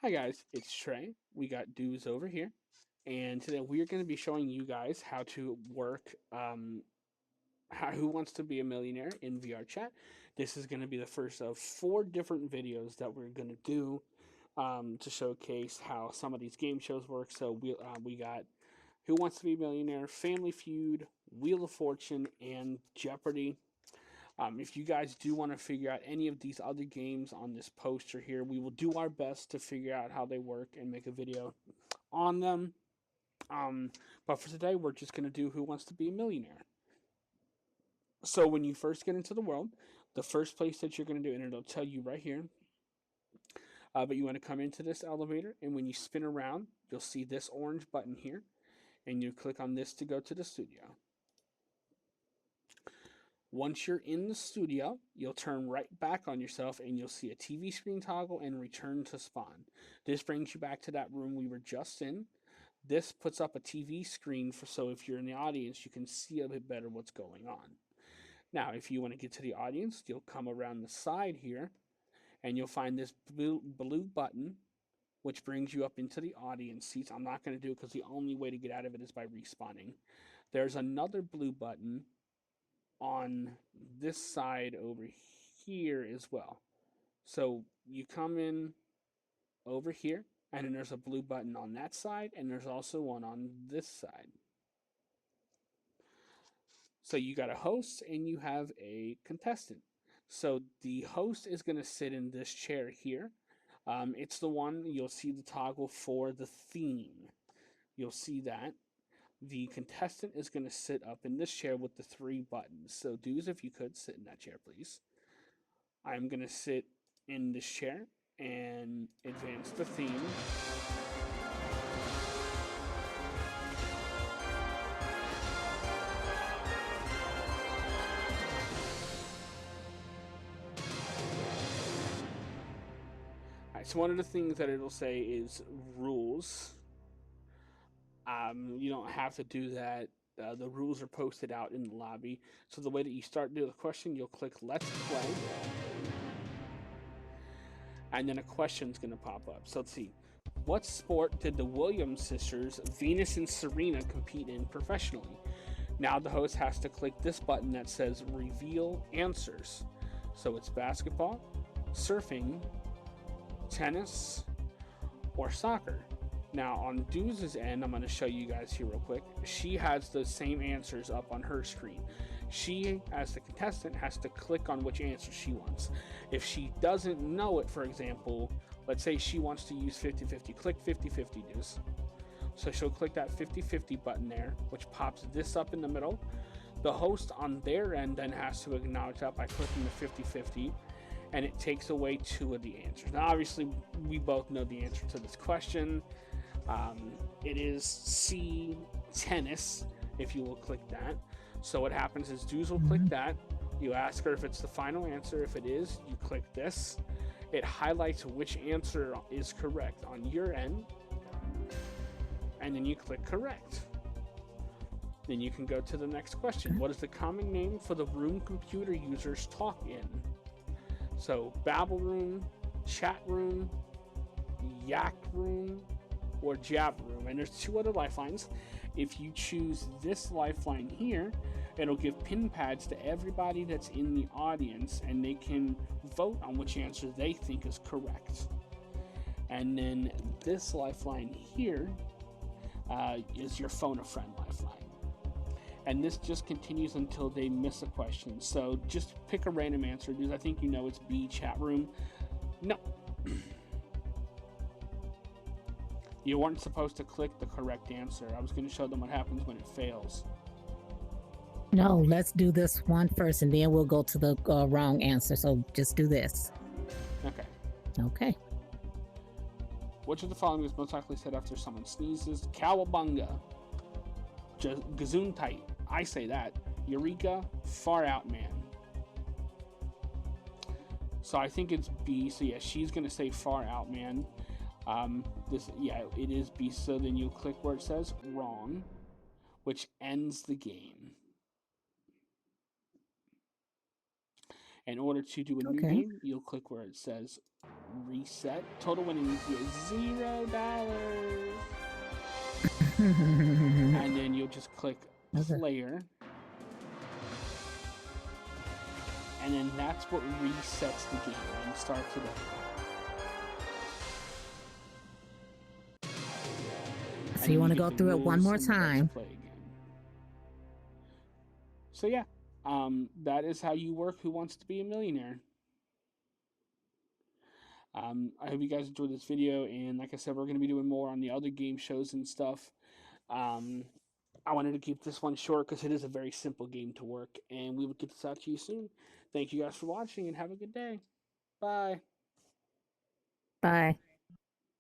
Hi guys, it's Trey. We got Dues over here, and today we're going to be showing you guys how to work Who Wants to Be a Millionaire in VRChat. This is going to be the first of 4 different videos that we're going to do to showcase how some of these game shows work. So we got Who Wants to Be a Millionaire, Family Feud, Wheel of Fortune, and Jeopardy. If you guys do want to figure out any of these other games on this poster here, we will do our best to figure out how they work and make a video on them. But for today, we're just going to do Who Wants to Be a Millionaire. So when you first get into the world, the first place that you're going to do, and it'll tell you right here, but you want to come into this elevator, and when you spin around, you'll see this orange button here, and you click on this to go to the studio. Once you're in the studio, you'll turn right back on yourself and you'll see a TV screen toggle and return to spawn. This brings you back to that room we were just in. This puts up a TV screen so if you're in the audience, you can see a bit better what's going on. Now, if you want to get to the audience, you'll come around the side here and you'll find this blue button, which brings you up into the audience seats. I'm not going to do it because the only way to get out of it is by respawning. There's another blue button on this side over here as well. So you come in over here, and then there's a blue button on that side, and there's also one on this side. So you got a host and you have a contestant. So the host is going to sit in this chair here. It's the one you'll see the toggle for the theme. You'll see that. The contestant is going to sit up in this chair with the 3 buttons. So, Dues, if you could sit in that chair, please. I'm going to sit in this chair and advance the theme. Alright, so one of the things that it'll say is rules. You don't have to do that. The rules are posted out in the lobby. So the way that you start to do the question, you'll click Let's Play. And then a question's going to pop up. So let's see. What sport did the Williams sisters, Venus and Serena, compete in professionally? Now the host has to click this button that says Reveal Answers. So it's basketball, surfing, tennis, or soccer. Now on Dues' end, I'm going to show you guys here real quick. She has the same answers up on her screen. She, as the contestant, has to click on which answer she wants. If she doesn't know it, for example, let's say she wants to use 50-50, click 50-50, Dues. So she'll click that 50-50 button there, which pops this up in the middle. The host on their end then has to acknowledge that by clicking the 50-50, and it takes away 2 of the answers. Now, obviously, we both know the answer to this question. It is C, tennis, if you will click that. So what happens is Dues will click that. You ask her if it's the final answer. If it is, you click this. It highlights which answer is correct on your end. And then you click correct. Then you can go to the next question. What is the common name for the room computer users talk in? So Babble Room, Chat Room, Yak Room, or Jab Room. And there's 2 other lifelines. If you choose this lifeline here, it'll give pin pads to everybody that's in the audience, and they can vote on which answer they think is correct. And then this lifeline here is your phone a friend lifeline. And this just continues until they miss a question. So just pick a random answer, because I think you know it's B, Chat Room. No. You weren't supposed to click the correct answer. I was going to show them what happens when it fails. No, let's do this one first, and then we'll go to the wrong answer. So just do this. Okay. Okay. Which of the following is most likely said after someone sneezes? Cowabunga. Gesundheit. I say that. Eureka. Far out, man. So I think it's B. So yeah, she's going to say far out, man. It is B. So then you click where it says wrong, which ends the game. In order to do a new Okay. game, you'll click where it says reset. Total winnings is $0. And then you'll just click Okay. player. And then that's what resets the game and starts it over. So you want to go through it one more and you're about to time? play again. So yeah, that is how you work Who Wants to Be a Millionaire. I hope you guys enjoyed this video, and like I said, we're going to be doing more on the other game shows and stuff. I wanted to keep this one short because it is a very simple game to work, and we will get this out to you soon. Thank you guys for watching, and have a good day. Bye. Bye.